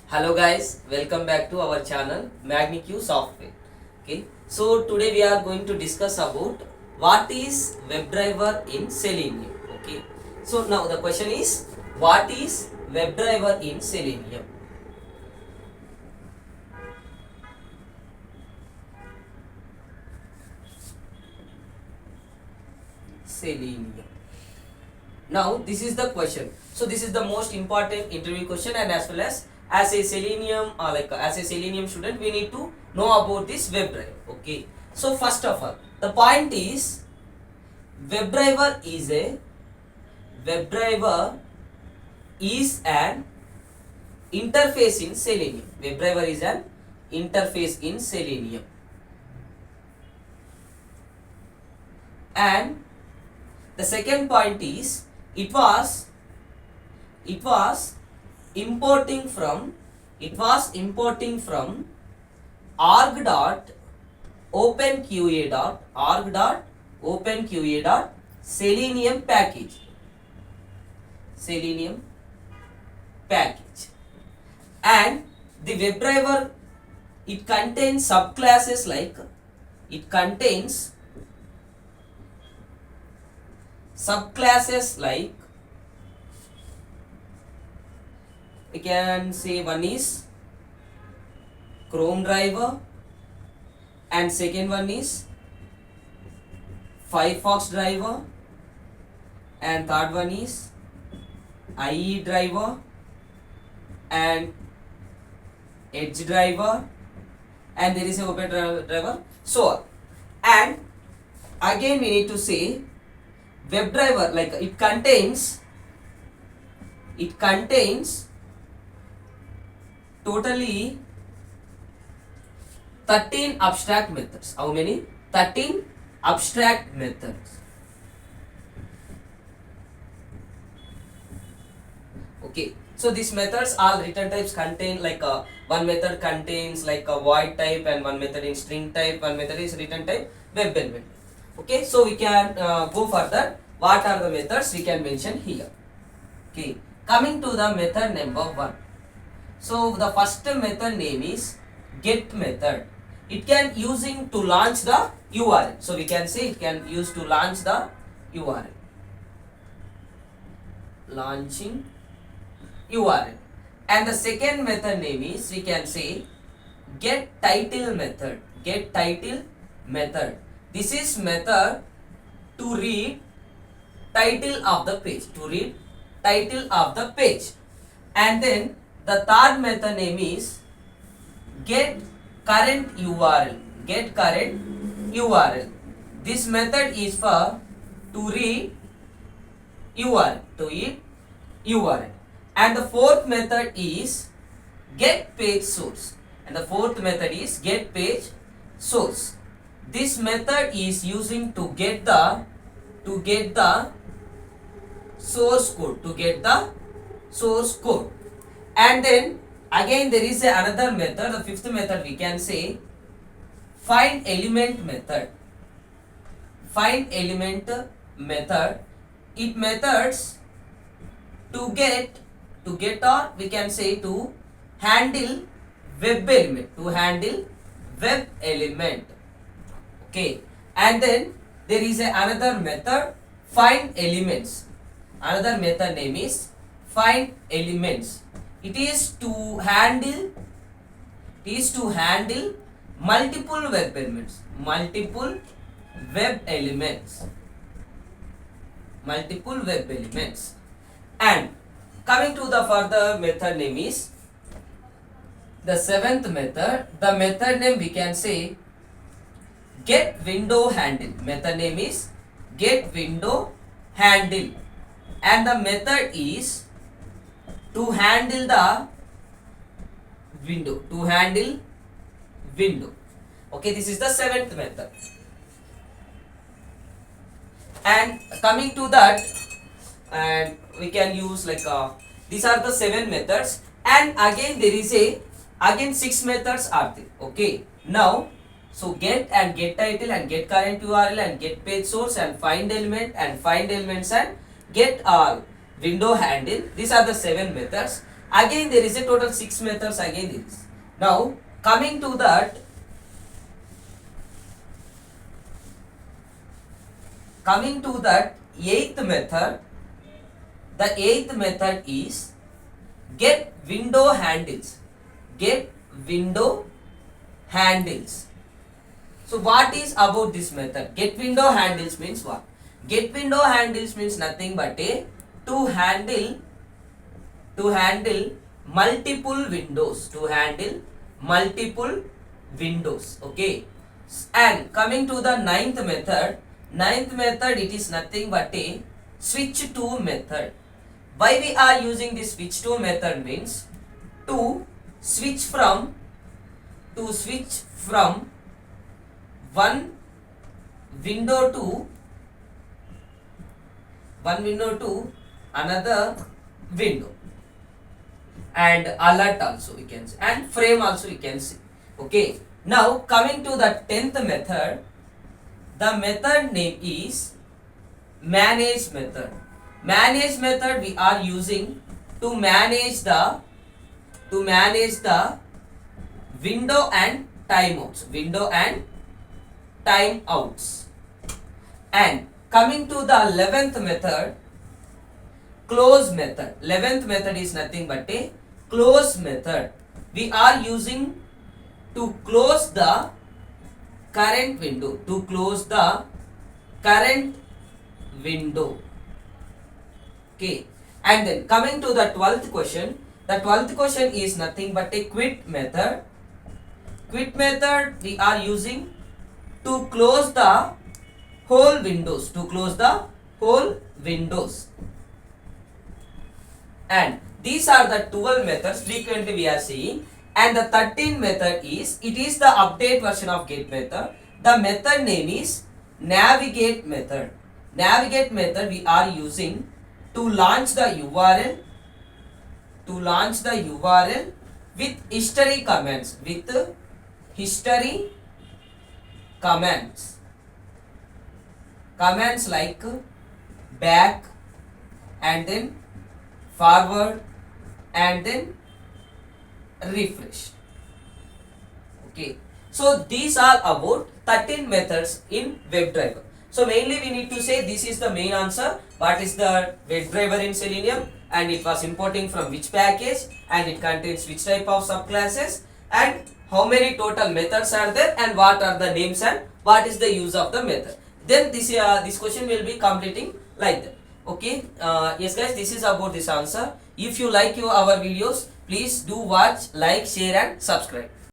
Hello guys, welcome back to our channel MagniQ Software. Okay, so today we are going to discuss about what is WebDriver in Selenium. Okay, so now the question is, what is WebDriver in Selenium? Selenium. Now this is the question. So this is the most important interview question, and as well as a Selenium as a Selenium student, we need to know about this WebDriver. Okay. So first of all, the point is WebDriver is an interface in Selenium. WebDriver is an interface in Selenium, and the second point is it was importing from org.openqa.selenium package, and the WebDriver, it contains subclasses like we can say one is Chrome driver, and second one is Firefox driver, and third one is IE driver and Edge driver, and there is a Open driver. So, and again we need to say WebDriver, like it contains totally 13 abstract methods. How many? 13 abstract methods. Okay, so these methods, all return types contain one method contains like a void type, and one method in string type, one method is return type web element. Okay, so we can go further. What are the methods we can mention here? Okay, coming to the method number 1. So the first method name is get method. It can using to launch the URL. So we can say it can use to launch the URL. Launching URL. And the second method name is, we can say, get title method. Get title method. This is method to read title of the page. And then the third method name is get current URL. This method is for to read URL. And the fourth method is get page source. This method is using to get the source code. And then again there is another method, the fifth method we can say find element method. It methods to get or we can say to handle web element. Okay, and then there is another method find elements. Another method name is find elements. It is to handle multiple web elements. And coming to the further method name is the seventh method. The method name we can say get window handle. Method name is get window handle, and the method is to handle the window. Okay, this is the seventh method. And coming to that, and we can use these are the 7 methods, and again there is again 6 methods are there. Okay, now so get and get title and get current URL and get page source and find elements and get window handle. These are the 7 methods. Again there is a total 6 methods again there is. Now coming to that eighth method, the eighth method is get window handles. Get window handles. So what is about this method? Get window handles means what? Get window handles means nothing but a to handle multiple windows. To handle multiple windows. Okay. And coming to the ninth method it is nothing but a switch to method. Why we are using this switch to method means to switch from one window to another window, and alert also we can say, and frame also we can see. Okay, now coming to the 10th method, the method name is manage method. Manage method we are using to manage the window and timeouts. And coming to the 11th method, close method. 11th method is nothing but a close method. We are using to close the current window. Okay. And then coming to the 12th question, the 12th question is nothing but a quit method. Quit method we are using to close the whole windows. And these are the 12 methods frequently we are seeing. And the 13th method is, it is the update version of get method. The method name is navigate method. Navigate method we are using to launch the URL with history commands. Commands like back and then forward and then refresh. Okay, so these are about 13 methods in WebDriver. So mainly we need to say this is the main answer. What is the WebDriver in Selenium, and it was importing from which package, and it contains which type of subclasses, and how many total methods are there, and what are the names, and what is the use of the method. Then this question will be completing like that. Okay, yes guys, this is about this answer. If you like our videos, please do watch, like, share and subscribe.